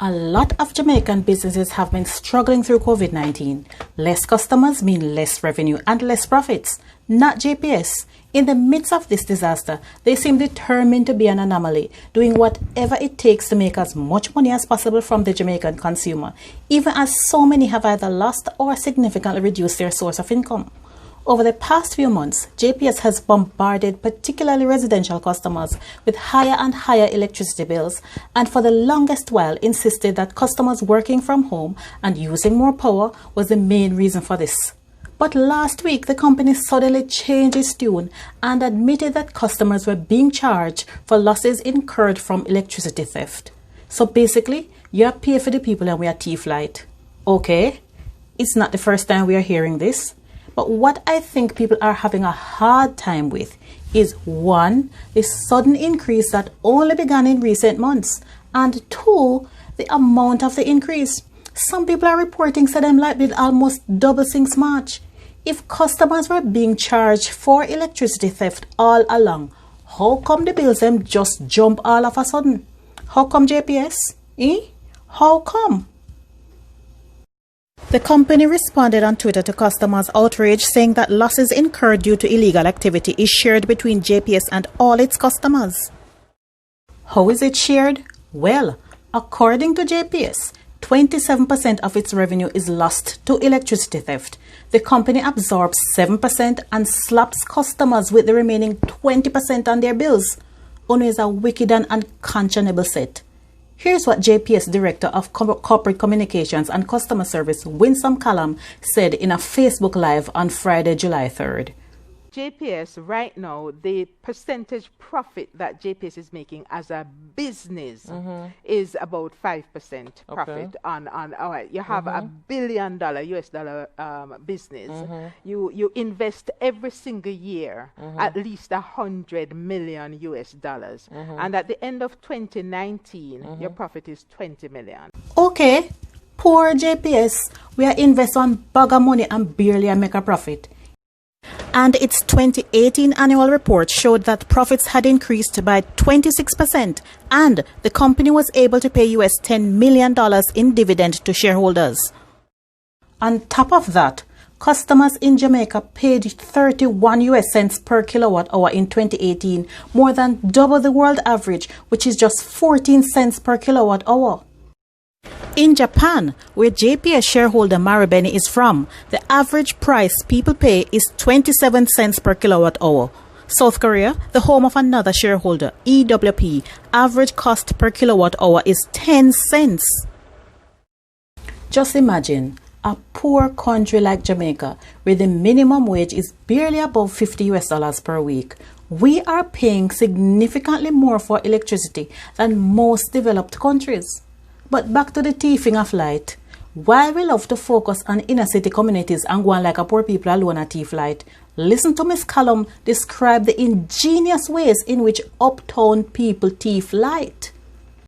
A lot of Jamaican businesses have been struggling through COVID-19. Less customers mean less revenue and less profits. Not JPS. In the midst of this disaster, they seem determined to be an anomaly, doing whatever it takes to make as much money as possible from the Jamaican consumer, even as so many have either lost or significantly reduced their source of income. Over the past few months, JPS has bombarded particularly residential customers with higher and higher electricity bills, and for the longest while insisted that customers working from home and using more power was the main reason for this. But last week, the company suddenly changed its tune and admitted that customers were being charged for losses incurred from electricity theft. So basically, you pay for the people and we are thief light. Okay, it's not the first time we are hearing this. But what I think people are having a hard time with is 1, the sudden increase that only began in recent months, and 2, the amount of the increase. Some people are reporting that them light bill almost double since March. If customers were being charged for electricity theft all along, how come the bills them just jump all of a sudden? How come JPS? How come? The company responded on Twitter to customers' outrage, saying that losses incurred due to illegal activity is shared between JPS and all its customers. How is it shared? Well, according to JPS, 27% of its revenue is lost to electricity theft. The company absorbs 7% and slaps customers with the remaining 20% on their bills. Ono is a wicked and unconscionable set. Here's what JPS Director of Corporate Communications and Customer Service, Winsome Callum, said in a Facebook Live on Friday, July 3rd. JPS right now, the percentage profit that JPS is making as a business is about 5% profit on all right. You have $1 billion US dollar business. You invest every single year at least $100 million US dollars, and at the end of 2019, your profit is 20 million. Okay, poor JPS. We are invest on bag of money and barely make a profit. And its 2018 annual report showed that profits had increased by 26%, and the company was able to pay US $10 million in dividend to shareholders. On top of that, customers in Jamaica paid 31 US cents per kilowatt hour in 2018, more than double the world average, which is just 14 cents per kilowatt hour. In Japan, where JPS shareholder Marubeni is from, the average price people pay is 27 cents per kilowatt hour. South Korea, the home of another shareholder, EWP, average cost per kilowatt hour is 10 cents. Just imagine a poor country like Jamaica, where the minimum wage is barely above $50 US per week. We are paying significantly more for electricity than most developed countries. But back to the thieving of light. While we love to focus on inner city communities and go on like a poor people alone at thief light, listen to Miss Callum describe the ingenious ways in which uptown people thief light.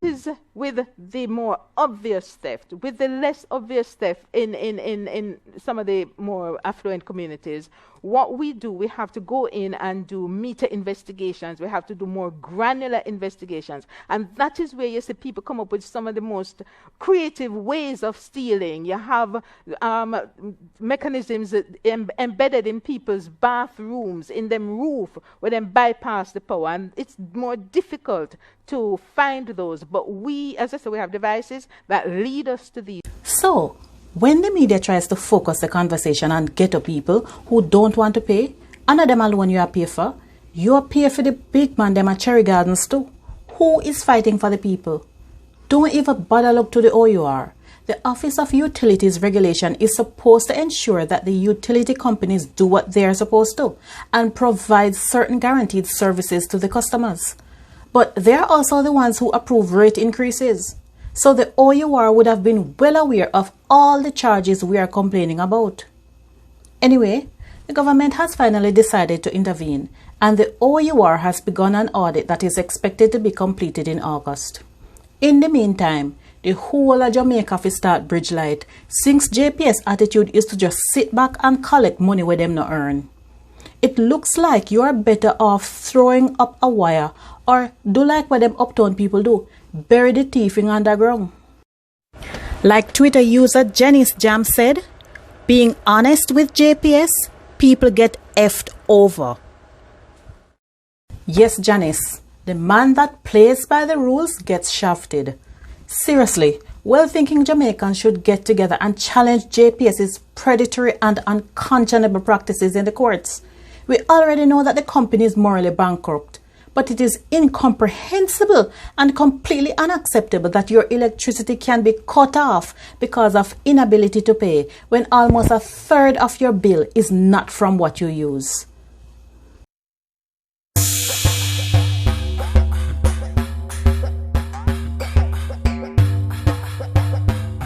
Is with the more obvious theft, with the less obvious theft in some of the more affluent communities, what we do, we have to go in and do meter investigations. We have to do more granular investigations. And that is where you see people come up with some of the most creative ways of stealing. You have mechanisms embedded in people's bathrooms, in them roof, where they bypass the power. And it's more difficult to find those. But we, as I said, we have devices that lead us to these. So, when the media tries to focus the conversation on ghetto people who don't want to pay, and them alone you are pay for, you are pay for the big man them at Cherry Gardens too. Who is fighting for the people? Don't even bother look to the OUR. The Office of Utilities Regulation is supposed to ensure that the utility companies do what they are supposed to and provide certain guaranteed services to the customers. But they are also the ones who approve rate increases. So the OUR would have been well aware of all the charges we are complaining about. Anyway, the government has finally decided to intervene, and the OUR has begun an audit that is expected to be completed in August. In the meantime, the whole of Jamaica will start bridge light, since JPS attitude is to just sit back and collect money where them no earn. It looks like you are better off throwing up a wire or do like what them uptown people do, bury the thieving underground. Like Twitter user Janice Jam said, being honest with JPS, people get effed over. Yes, Janice, the man that plays by the rules gets shafted. Seriously, well-thinking Jamaicans should get together and challenge JPS's predatory and unconscionable practices in the courts. We already know that the company is morally bankrupt, but it is incomprehensible and completely unacceptable that your electricity can be cut off because of inability to pay when almost a third of your bill is not from what you use.